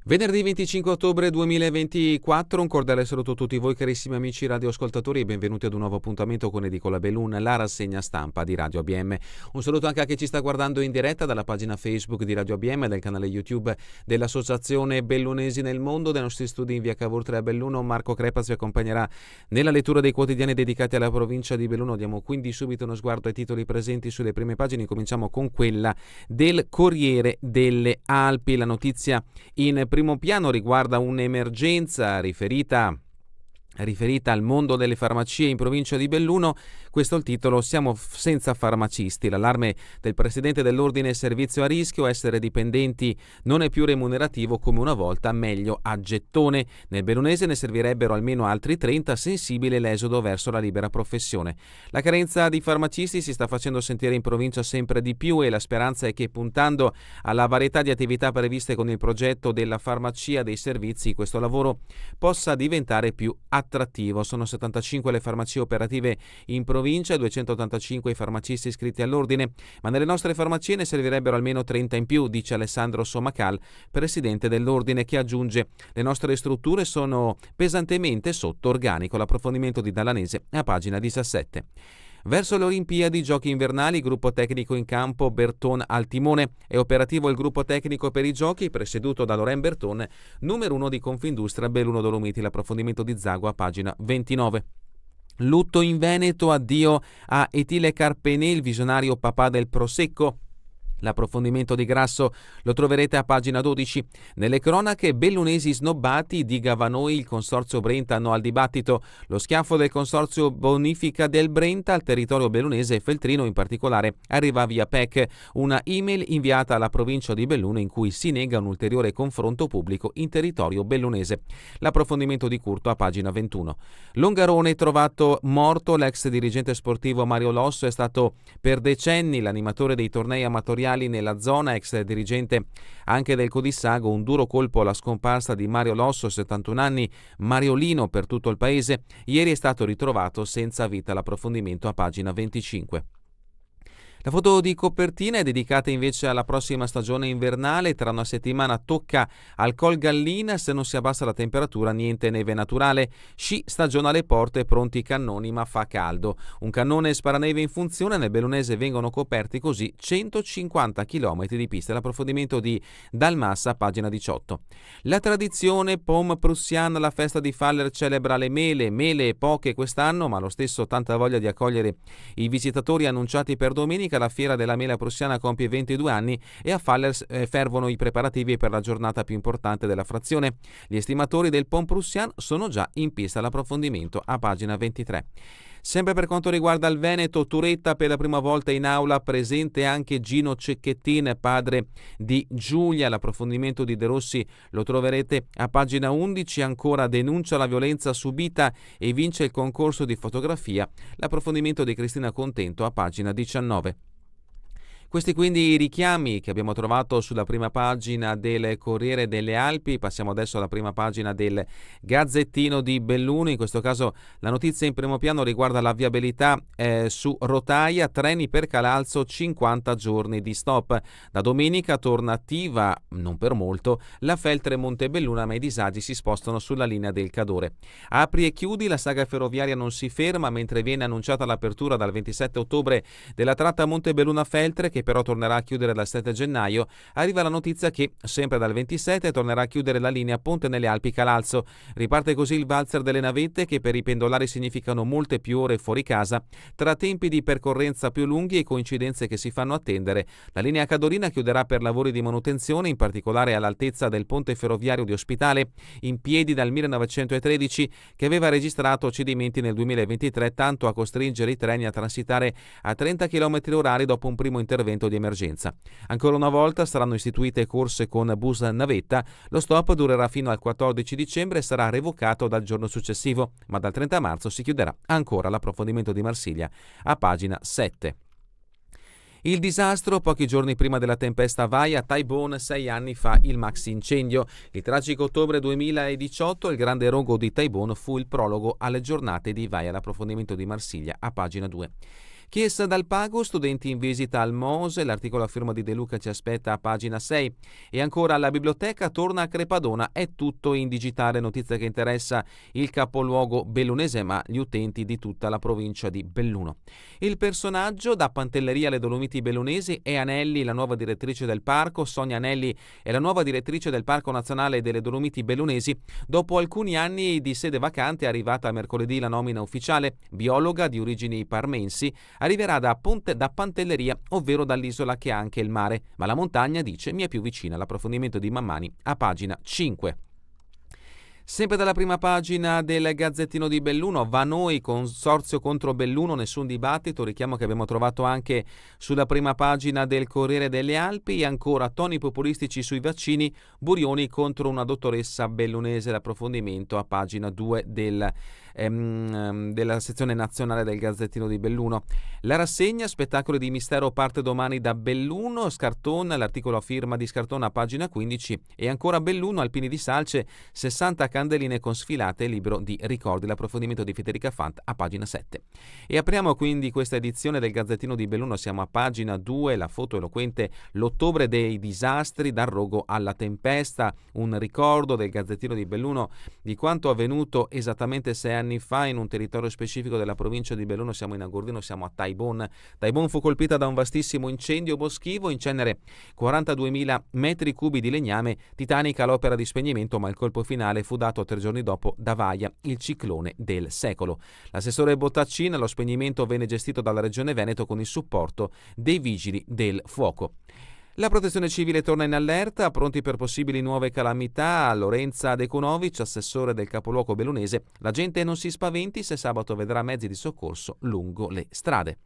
Venerdì 25 ottobre 2024, un cordiale saluto a tutti voi carissimi amici radioascoltatori e benvenuti ad un nuovo appuntamento con Edicola Bellun, la rassegna stampa di Radio ABM. Un saluto anche a chi ci sta guardando in diretta dalla pagina Facebook di Radio ABM e del canale YouTube dell'Associazione Bellunesi nel Mondo. Dai nostri studi in via Cavour 3 a Belluno, Marco Crepaz vi accompagnerà nella lettura dei quotidiani dedicati alla provincia di Belluno. Diamo quindi subito uno sguardo ai titoli presenti sulle prime pagine. Cominciamo con quella del Corriere delle Alpi. La notizia in primo piano riguarda un'emergenza riferita al mondo delle farmacie in provincia di Belluno. Questo è il titolo: siamo senza farmacisti. L'allarme del presidente dell'ordine servizio a rischio: essere dipendenti non è più remunerativo come una volta, meglio a gettone. Nel bellunese ne servirebbero almeno altri 30, sensibile l'esodo verso la libera professione. La carenza di farmacisti si sta facendo sentire in provincia sempre di più e la speranza è che, puntando alla varietà di attività previste con il progetto della farmacia dei servizi, questo lavoro possa diventare più attrattivo. Sono 75 le farmacie operative in provincia, 285 i farmacisti iscritti all'ordine, ma nelle nostre farmacie ne servirebbero almeno 30 in più, dice Alessandro Somacal, presidente dell'ordine, che aggiunge: le nostre strutture sono pesantemente sotto organico. L'approfondimento di Dallanese a pagina 17. Verso le Olimpiadi, giochi invernali, gruppo tecnico in campo, Berton al timone. È operativo il gruppo tecnico per i giochi, presieduto da Loren Berton, numero 1 di Confindustria Belluno Dolomiti. L'approfondimento di Zago a pagina 29. Lutto in Veneto, addio a Etile Carpenè, il visionario papà del Prosecco. L'approfondimento di Grasso lo troverete a pagina 12. Nelle cronache, bellunesi snobbati, di Gavanoi, il consorzio Brenta no al dibattito. Lo schiaffo del consorzio bonifica del Brenta al territorio bellunese e feltrino in particolare arriva via PEC, una email inviata alla provincia di Belluno in cui si nega un ulteriore confronto pubblico in territorio bellunese. L'approfondimento di Curto a pagina 21. Longarone trovato morto. L'ex dirigente sportivo Mario Losso è stato per decenni l'animatore dei tornei amatoriali nella zona, ex dirigente anche del Codissago. Un duro colpo alla scomparsa di Mario Losso, 71 anni, Mariolino per tutto il paese. Ieri è stato ritrovato senza vita. L'approfondimento a pagina 25. La foto di copertina è dedicata invece alla prossima stagione invernale. Tra una settimana tocca al Col Gallina, se non si abbassa la temperatura niente neve naturale. Sci stagione alle porte, pronti i cannoni ma fa caldo. Un cannone sparaneve in funzione, nel bellunese vengono coperti così 150 km di piste. L'approfondimento di Dalmassa, pagina 18. La tradizione Pom Prussian, la festa di Faller celebra le mele poche quest'anno, ma lo stesso tanta voglia di accogliere i visitatori annunciati per domenica. La fiera della mela prussiana compie 22 anni e a Faller fervono i preparativi per la giornata più importante della frazione. Gli estimatori del Pom Prussian sono già in pista. L'approfondimento a pagina 23. Sempre per quanto riguarda il Veneto, Turetta per la prima volta in aula, presente anche Gino Cecchettin, padre di Giulia. L'approfondimento di De Rossi lo troverete a pagina 11. Ancora, denuncia la violenza subita e vince il concorso di fotografia. L'approfondimento di Cristina Contento a pagina 19. Questi quindi i richiami che abbiamo trovato sulla prima pagina del Corriere delle Alpi. Passiamo adesso alla prima pagina del Gazzettino di Belluno. In questo caso la notizia in primo piano riguarda la viabilità su rotaia, treni per Calalzo, 50 giorni di stop. Da domenica torna attiva, non per molto, la Feltre Montebelluna, ma i disagi si spostano sulla linea del Cadore. Apri e chiudi, la saga ferroviaria non si ferma, mentre viene annunciata l'apertura dal 27 ottobre della tratta Montebelluna-Feltre, che però tornerà a chiudere dal 7 gennaio, arriva la notizia che, sempre dal 27, tornerà a chiudere la linea Ponte nelle Alpi Calalzo. Riparte così il valzer delle navette, che per i pendolari significano molte più ore fuori casa, tra tempi di percorrenza più lunghi e coincidenze che si fanno attendere. La linea Cadorina chiuderà per lavori di manutenzione, in particolare all'altezza del ponte ferroviario di Ospitale, in piedi dal 1913, che aveva registrato cedimenti nel 2023, tanto a costringere i treni a transitare a 30 km/h dopo un primo intervento di emergenza. Ancora una volta saranno istituite corse con bus navetta. Lo stop durerà fino al 14 dicembre e sarà revocato dal giorno successivo, ma dal 30 marzo si chiuderà. Ancora l'approfondimento di Marsiglia a pagina 7. Il disastro pochi giorni prima della tempesta Vai a Taibon 6 anni fa, il maxi incendio. Il tragico ottobre 2018, il grande rogo di Taibon fu il prologo alle giornate di Vai. All'approfondimento di Marsiglia a pagina 2. Chiesa dal Pago, studenti in visita al Mose, l'articolo a firma di De Luca ci aspetta a pagina 6. E ancora la biblioteca torna a Crepadona, è tutto in digitale, notizia che interessa il capoluogo bellunese ma gli utenti di tutta la provincia di Belluno. Il personaggio da Pantelleria alle Dolomiti Bellunesi è Anelli, la nuova direttrice del parco. Sonia Anelli è la nuova direttrice del Parco Nazionale delle Dolomiti Bellunesi. Dopo alcuni anni di sede vacante è arrivata mercoledì la nomina ufficiale. Biologa di origini parmensi, arriverà da Pantelleria, ovvero dall'isola che ha anche il mare, ma la montagna, dice, mi è più vicina. L'approfondimento di Mammani a pagina 5. Sempre dalla prima pagina del Gazzettino di Belluno, va noi, consorzio contro Belluno, nessun dibattito, richiamo che abbiamo trovato anche sulla prima pagina del Corriere delle Alpi. E ancora toni populistici sui vaccini, Burioni contro una dottoressa bellunese, l'approfondimento a pagina 2 della sezione nazionale del Gazzettino di Belluno. La rassegna Spettacoli di Mistero parte domani da Belluno, Scartone, l'articolo a firma di Scartone a pagina 15. E ancora Belluno, Alpini di Salce, 60 candeline con sfilate, libro di ricordi, l'approfondimento di Federica Fant a pagina 7. E apriamo quindi questa edizione del Gazzettino di Belluno, siamo a pagina 2, la foto eloquente, l'ottobre dei disastri, dal rogo alla tempesta, un ricordo del Gazzettino di Belluno di quanto avvenuto esattamente 6 anni fa in un territorio specifico della provincia di Belluno. Siamo in Agordino, siamo a Taibon. Taibon fu colpita da un vastissimo incendio boschivo, in cenere 42.000 metri cubi di legname, titanica l'opera di spegnimento, ma il colpo finale fu dato 3 giorni dopo da Vaia, il ciclone del secolo. L'assessore Bottaccin, lo spegnimento venne gestito dalla Regione Veneto con il supporto dei vigili del fuoco. La protezione civile torna in allerta, pronti per possibili nuove calamità. Lorenza Dekunovic, assessore del capoluogo bellunese, la gente non si spaventi se sabato vedrà mezzi di soccorso lungo le strade.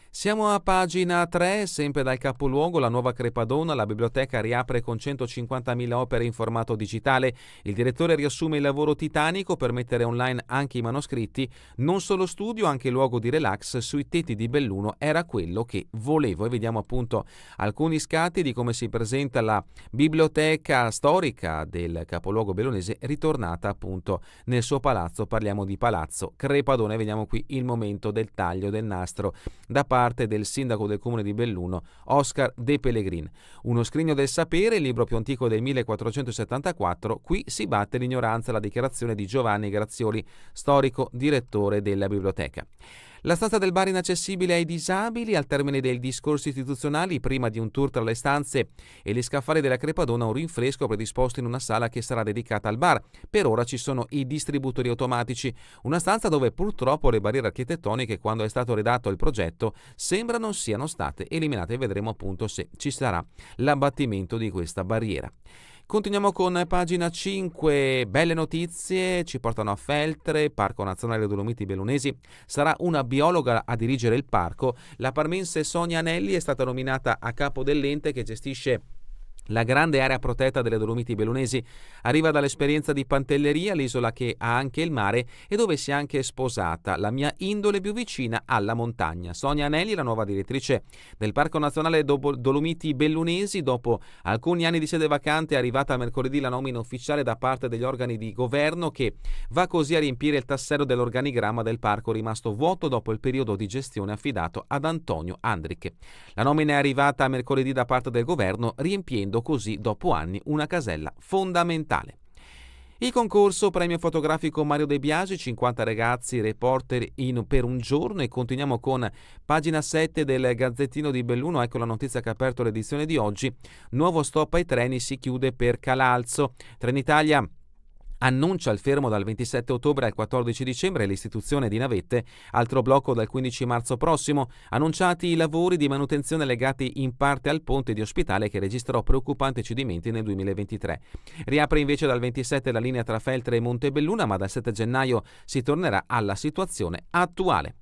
Siamo a pagina 3, sempre dal capoluogo, la nuova Crepadona, la biblioteca riapre con 150.000 opere in formato digitale. Il direttore riassume il lavoro titanico per mettere online anche i manoscritti. Non solo studio, anche luogo di relax sui tetti di Belluno, era quello che volevo. E vediamo appunto alcuni scatti di come si presenta la biblioteca storica del capoluogo bellunese, ritornata appunto nel suo palazzo. Parliamo di Palazzo Crepadone. Vediamo qui il momento del taglio del nastro da parte del sindaco del comune di Belluno, Oscar De Pellegrin. Uno scrigno del sapere, il libro più antico del 1474, qui si batte l'ignoranza, la dichiarazione di Giovanni Grazioli, storico direttore della biblioteca. La stanza del bar inaccessibile ai disabili, al termine dei discorsi istituzionali, prima di un tour tra le stanze e gli scaffali della Crepadona, un rinfresco predisposto in una sala che sarà dedicata al bar. Per ora ci sono i distributori automatici, una stanza dove purtroppo le barriere architettoniche, quando è stato redatto il progetto, sembra non siano state eliminate. Vedremo appunto se ci sarà l'abbattimento di questa barriera. Continuiamo con pagina 5, belle notizie, ci portano a Feltre, Parco Nazionale Dolomiti Bellunesi, sarà una biologa a dirigere il parco. La parmense Sonia Anelli è stata nominata a capo dell'ente che gestisce la grande area protetta delle Dolomiti Bellunesi. Arriva dall'esperienza di Pantelleria, l'isola che ha anche il mare e dove si è anche sposata, la mia indole più vicina alla montagna. Sonia Anelli, la nuova direttrice del Parco Nazionale Dolomiti Bellunesi, dopo alcuni anni di sede vacante è arrivata mercoledì la nomina ufficiale da parte degli organi di governo, che va così a riempire il tassello dell'organigramma del parco rimasto vuoto dopo il periodo di gestione affidato ad Antonio Andrich. La nomina è arrivata mercoledì da parte del governo, riempiendo così dopo anni una casella fondamentale. Il concorso premio fotografico Mario De Biasi, 50 ragazzi reporter per un giorno. E continuiamo con pagina 7 del Gazzettino di Belluno. Ecco la notizia che ha aperto l'edizione di oggi: nuovo stop ai treni, si chiude per Calalzo. Trenitalia annuncia il fermo dal 27 ottobre al 14 dicembre e l'istituzione di navette, altro blocco dal 15 marzo prossimo. Annunciati i lavori di manutenzione legati in parte al ponte di Ospitale, che registrò preoccupanti cedimenti nel 2023. Riapre invece dal 27 la linea tra Feltre e Montebelluna, ma dal 7 gennaio si tornerà alla situazione attuale.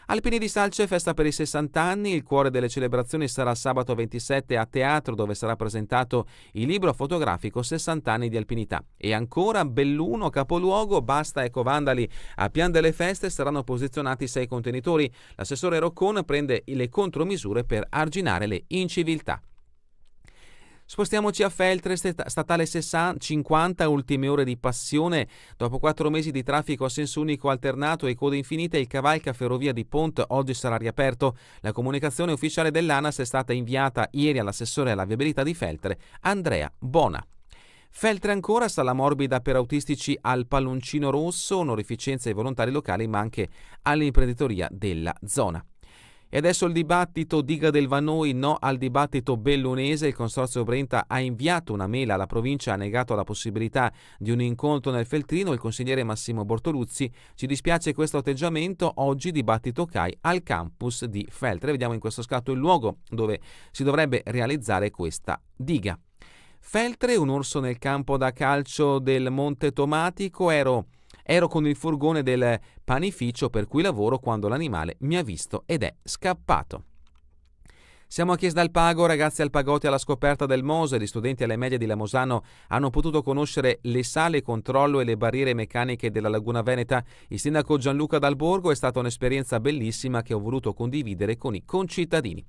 Alpini di Salce, festa per i 60 anni, il cuore delle celebrazioni sarà sabato 27 a Teatro, dove sarà presentato il libro fotografico 60 anni di alpinità. E ancora Belluno, capoluogo, basta ecovandali. A Pian delle Feste saranno posizionati 6 contenitori. L'assessore Roccone prende le contromisure per arginare le inciviltà. Spostiamoci a Feltre, statale 50, ultime ore di passione. Dopo 4 mesi di traffico a senso unico alternato e code infinite, il cavalca ferrovia di Pont oggi sarà riaperto. La comunicazione ufficiale dell'ANAS è stata inviata ieri all'assessore alla viabilità di Feltre, Andrea Bona. Feltre ancora, sala morbida per autistici al palloncino rosso, onorificenza ai volontari locali ma anche all'imprenditoria della zona. E adesso il dibattito Diga del Vannoi, no al dibattito bellunese. Il Consorzio Brenta ha inviato una mail alla provincia, ha negato la possibilità di un incontro nel Feltrino. Il consigliere Massimo Bortoluzzi: ci dispiace questo atteggiamento, oggi dibattito CAI al campus di Feltre. Vediamo in questo scatto il luogo dove si dovrebbe realizzare questa diga. Feltre, un orso nel campo da calcio del Monte Tomatico. Ero con il furgone del panificio per cui lavoro quando l'animale mi ha visto ed è scappato. Siamo a Chiesa del Pago, ragazzi alpagoti alla scoperta del Mose. Gli studenti alle medie di Lamosano hanno potuto conoscere le sale controllo e le barriere meccaniche della Laguna Veneta. Il sindaco Gianluca Dalborgo: è stata un'esperienza bellissima che ho voluto condividere con i concittadini.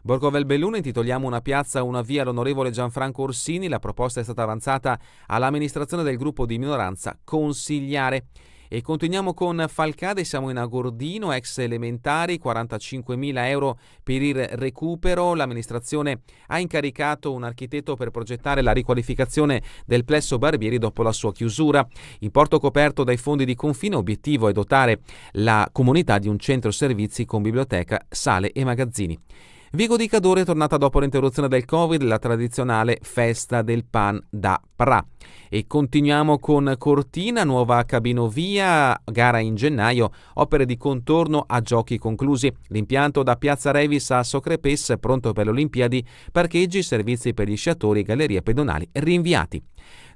Borgo Belluno, intitoliamo una piazza, una via all'onorevole Gianfranco Orsini. La proposta è stata avanzata all'amministrazione del gruppo di minoranza consigliare. E continuiamo con Falcade, siamo in Agordino, ex elementari, 45.000 euro per il recupero. L'amministrazione ha incaricato un architetto per progettare la riqualificazione del plesso Barbieri dopo la sua chiusura. Importo coperto dai fondi di confine, obiettivo è dotare la comunità di un centro servizi con biblioteca, sale e magazzini. Vigo di Cadore è tornata dopo l'interruzione del Covid, la tradizionale festa del pan da Pra. E continuiamo con Cortina, nuova cabinovia, gara in gennaio, opere di contorno a giochi conclusi. L'impianto da Piazza Revis a Socrepes, pronto per le Olimpiadi, parcheggi, servizi per gli sciatori e gallerie pedonali rinviati.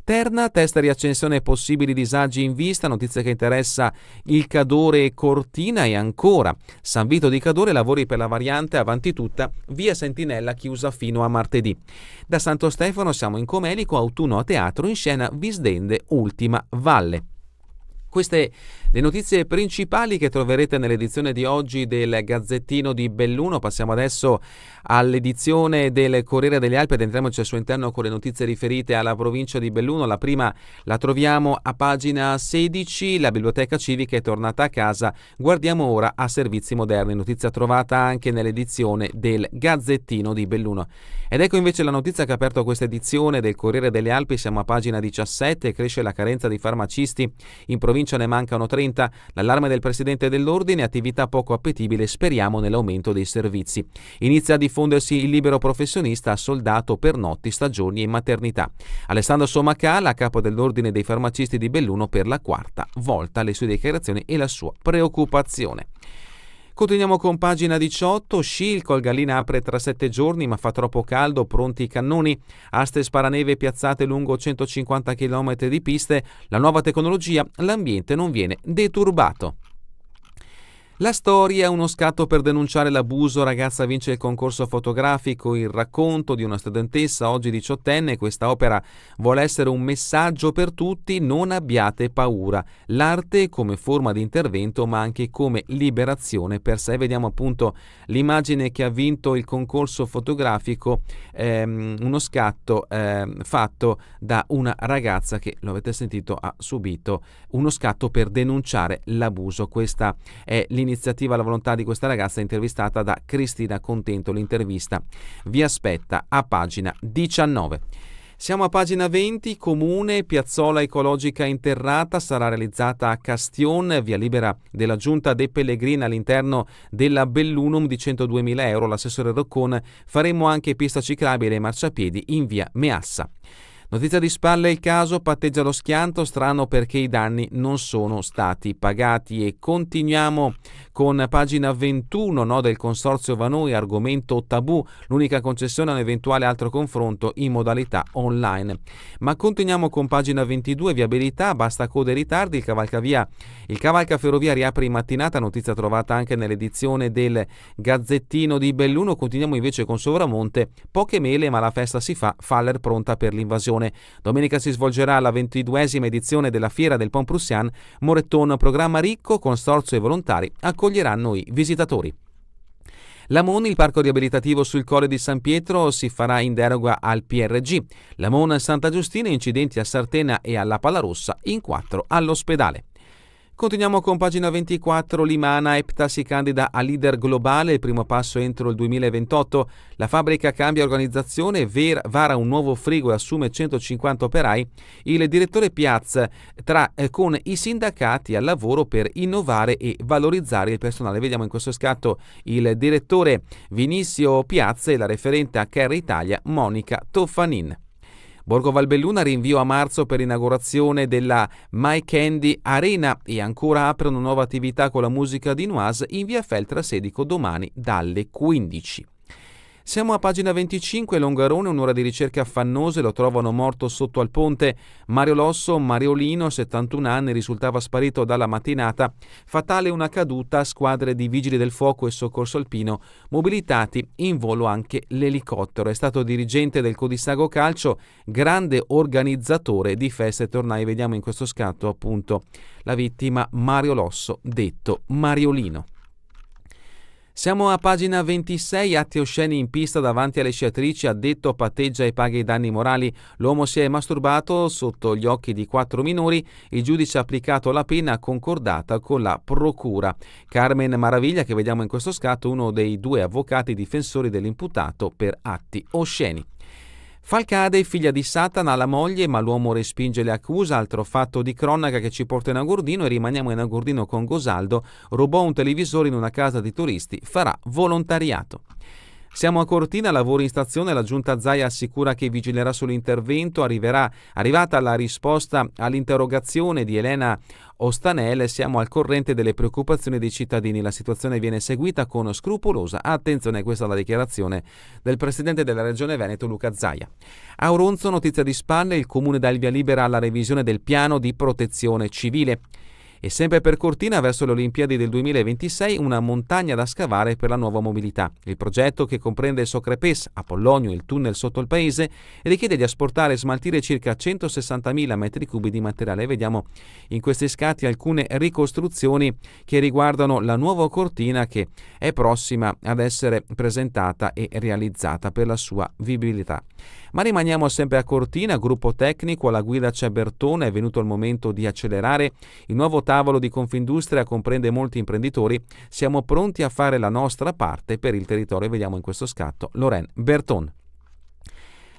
Terna, test riaccensione e possibili disagi in vista, notizia che interessa il Cadore e Cortina. E ancora San Vito di Cadore, lavori per la variante avanti tutta, via Sentinella chiusa fino a martedì. Da Santo Stefano siamo in Comelico, autunno a teatro, in scena Visdende Ultima Valle. Queste le notizie principali che troverete nell'edizione di oggi del Gazzettino di Belluno. Passiamo adesso all'edizione del Corriere delle Alpi ed entriamoci al suo interno con le notizie riferite alla provincia di Belluno. La prima la troviamo a pagina 16, la biblioteca civica è tornata a casa, guardiamo ora a servizi moderni, notizia trovata anche nell'edizione del Gazzettino di Belluno. Ed ecco invece la notizia che ha aperto questa edizione del Corriere delle Alpi, siamo a pagina 17, cresce la carenza di farmacisti, in provincia ne mancano 30, l'allarme del presidente dell'ordine, attività poco appetibile, speriamo nell'aumento dei servizi. Inizia a diffondersi il libero professionista, soldato per notti, stagioni e maternità. Alessandro Somacala, capo dell'ordine dei farmacisti di Belluno, per la 4ª volta le sue dichiarazioni e la sua preoccupazione. Continuiamo con pagina 18, Scilco, il Gallina apre tra 7 giorni ma fa troppo caldo, pronti i cannoni, aste sparaneve piazzate lungo 150 km di piste, la nuova tecnologia, l'ambiente non viene deturbato. La storia, uno scatto per denunciare l'abuso, ragazza vince il concorso fotografico, il racconto di una studentessa oggi 18enne, questa opera vuole essere un messaggio per tutti, non abbiate paura, l'arte come forma di intervento ma anche come liberazione per sé. Vediamo appunto l'immagine che ha vinto il concorso fotografico, uno scatto fatto da una ragazza che, lo avete sentito, ha subito uno scatto per denunciare l'abuso. Questa è l'iniziativa, la volontà di questa ragazza, intervistata da Cristina Contento. L'intervista vi aspetta a pagina 19. Siamo a pagina 20, comune, piazzola ecologica interrata, sarà realizzata a Castion, via libera della Giunta dei Pellegrini all'interno della Bellunum di 102.000 euro. L'assessore Roccon: faremo anche pista ciclabile e marciapiedi in via Meassa. Notizia di spalle, il caso patteggia lo schianto, strano perché i danni non sono stati pagati. E continuiamo con pagina 21, no del Consorzio Vannoi, argomento tabù, l'unica concessione a un eventuale altro confronto in modalità online. Ma continuiamo con pagina 22, viabilità, basta code e ritardi, il cavalca ferrovia riapre in mattinata, notizia trovata anche nell'edizione del Gazzettino di Belluno. Continuiamo invece con Sovramonte, poche mele ma la festa si fa, Faller pronta per l'invasione. Domenica si svolgerà la 22esima edizione della Fiera del Pont-Prussian, Moretton programma ricco, consorzio e volontari accoglieranno i visitatori. L'Amon, il parco riabilitativo sul Colle di San Pietro, si farà in deroga al PRG. L'Amon Santa Giustina, incidenti a Sartena e alla Palarossa, in 4 all'ospedale. Continuiamo con pagina 24. Limana Epta si candida a leader globale, il primo passo entro il 2028. La fabbrica cambia organizzazione, vara un nuovo frigo e assume 150 operai. Il direttore Piaz con i sindacati al lavoro per innovare e valorizzare il personale. Vediamo in questo scatto il direttore Vinicio Piaz e la referente a Care Italia Monica Toffanin. Borgo Valbelluna rinvio a marzo per inaugurazione della My Candy Arena e ancora apre una nuova attività con la musica di Noise in via Feltre a Sedico domani dalle 15. Siamo a pagina 25, Longarone, un'ora di ricerche affannose, lo trovano morto sotto al ponte. Mario Losso, Mariolino, 71 anni, risultava sparito dalla mattinata. Fatale una caduta, squadre di vigili del fuoco e soccorso alpino, mobilitati in volo anche l'elicottero. È stato dirigente del Codissago Calcio, grande organizzatore di feste e tornei. Vediamo in questo scatto appunto la vittima Mario Losso, detto Mariolino. Siamo a pagina 26, atti osceni in pista davanti alle sciatrici, addetto patteggia e paga i danni morali. L'uomo si è masturbato sotto gli occhi di 4 minori, il giudice ha applicato la pena concordata con la procura. Carmen Maraviglia, che vediamo in questo scatto, uno dei 2 avvocati difensori dell'imputato per atti osceni. Falcade, figlia di Satana, la moglie, ma l'uomo respinge le accuse. Altro fatto di cronaca che ci porta in Agordino, e rimaniamo in Agordino con Gosaldo. Rubò un televisore in una casa di turisti, farà volontariato. Siamo a Cortina, lavori in stazione, la giunta Zaia assicura che vigilerà sull'intervento. Arrivata la risposta all'interrogazione di Elena Ostanel, siamo al corrente delle preoccupazioni dei cittadini. La situazione viene seguita con scrupolosa attenzione. Questa è la dichiarazione del presidente della Regione Veneto, Luca Zaia. A Oronzo, notizia di spalle, il comune dà il via libera alla revisione del piano di protezione civile. E sempre per Cortina, verso le Olimpiadi del 2026, una montagna da scavare per la nuova mobilità. Il progetto, che comprende il Socrepes, Apollonio e il tunnel sotto il paese, richiede di asportare e smaltire circa 160.000 metri cubi di materiale. Vediamo in questi scatti alcune ricostruzioni che riguardano la nuova Cortina, che è prossima ad essere presentata e realizzata per la sua vivibilità. Ma rimaniamo sempre a Cortina, gruppo tecnico, alla guida c'è Bertone, è venuto il momento di accelerare. Il nuovo tavolo di Confindustria comprende molti imprenditori, siamo pronti a fare la nostra parte per il territorio. Vediamo in questo scatto Loren Berton.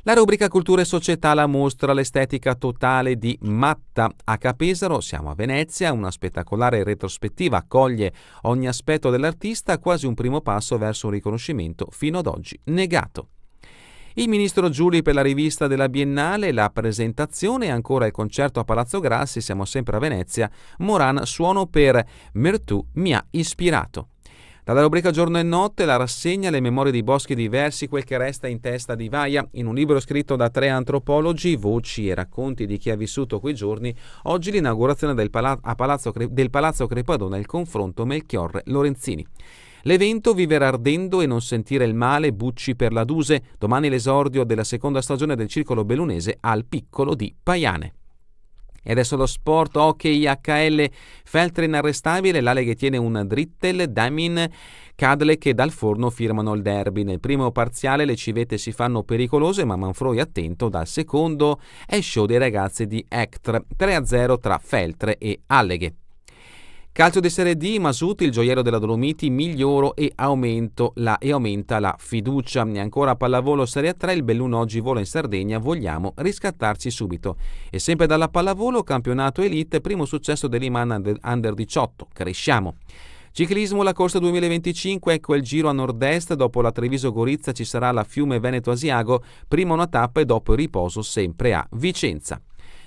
La rubrica Cultura e Società, la mostra l'estetica totale di Matta a Capesaro. Siamo a Venezia, una spettacolare retrospettiva accoglie ogni aspetto dell'artista, quasi un primo passo verso un riconoscimento fino ad oggi negato. Il ministro Giuli per la rivista della Biennale, la presentazione e ancora il concerto a Palazzo Grassi. Siamo sempre a Venezia. Moran, suono per Mertù mi ha ispirato. Dalla rubrica Giorno e Notte, la rassegna Le memorie di boschi diversi, quel che resta in testa di Vaia, in un libro scritto da 3 antropologi, voci e racconti di chi ha vissuto quei giorni. Oggi l'inaugurazione del Palazzo Crepadona, il confronto Melchiorre-Lorenzini. L'evento Vivere ardendo e non sentire il male, Bucci per la Duse. Domani l'esordio della seconda stagione del Circolo Bellunese al Piccolo di Paiane. E adesso lo sport, hockey HL, Feltre inarrestabile, l'Ale che tiene un drittel, Damin, Cadlec e Dal Forno firmano il derby. Nel primo parziale le civette si fanno pericolose, ma Manfroi attento. Dal secondo è show dei ragazzi di Ectre, 3-0 tra Feltre e Alleghe. Calcio di Serie D, Masuti, il gioiello della Dolomiti, miglioro e aumenta la fiducia. E ancora pallavolo Serie 3, il Belluno oggi vola in Sardegna, vogliamo riscattarci subito. E sempre dalla pallavolo, campionato Elite, primo successo dell'Iman Under 18, cresciamo. Ciclismo, la corsa 2025, ecco il giro a nord-est, dopo la Treviso-Gorizia ci sarà la Fiume Veneto-Asiago, prima una tappa e dopo il riposo sempre a Vicenza.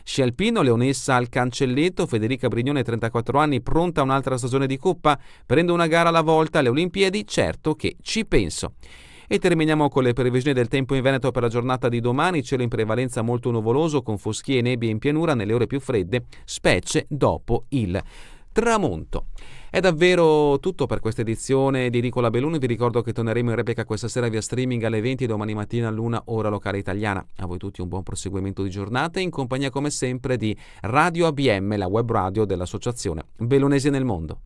Sci alpino, Leonessa al Cancelletto, Federica Brignone, 34 anni, pronta a un'altra stagione di Coppa, prendo una gara alla volta alle Olimpiadi, certo che ci penso. E terminiamo con le previsioni del tempo in Veneto per la giornata di domani, cielo in prevalenza molto nuvoloso, con foschie e nebbie in pianura nelle ore più fredde, specie dopo il tramonto. È davvero tutto per questa edizione di Nicola Belluni. Vi ricordo che torneremo in replica questa sera via streaming alle 20, domani mattina all'1 ora locale italiana. A voi tutti un buon proseguimento di giornata in compagnia come sempre di Radio ABM, la web radio dell'Associazione Bellunesi nel Mondo.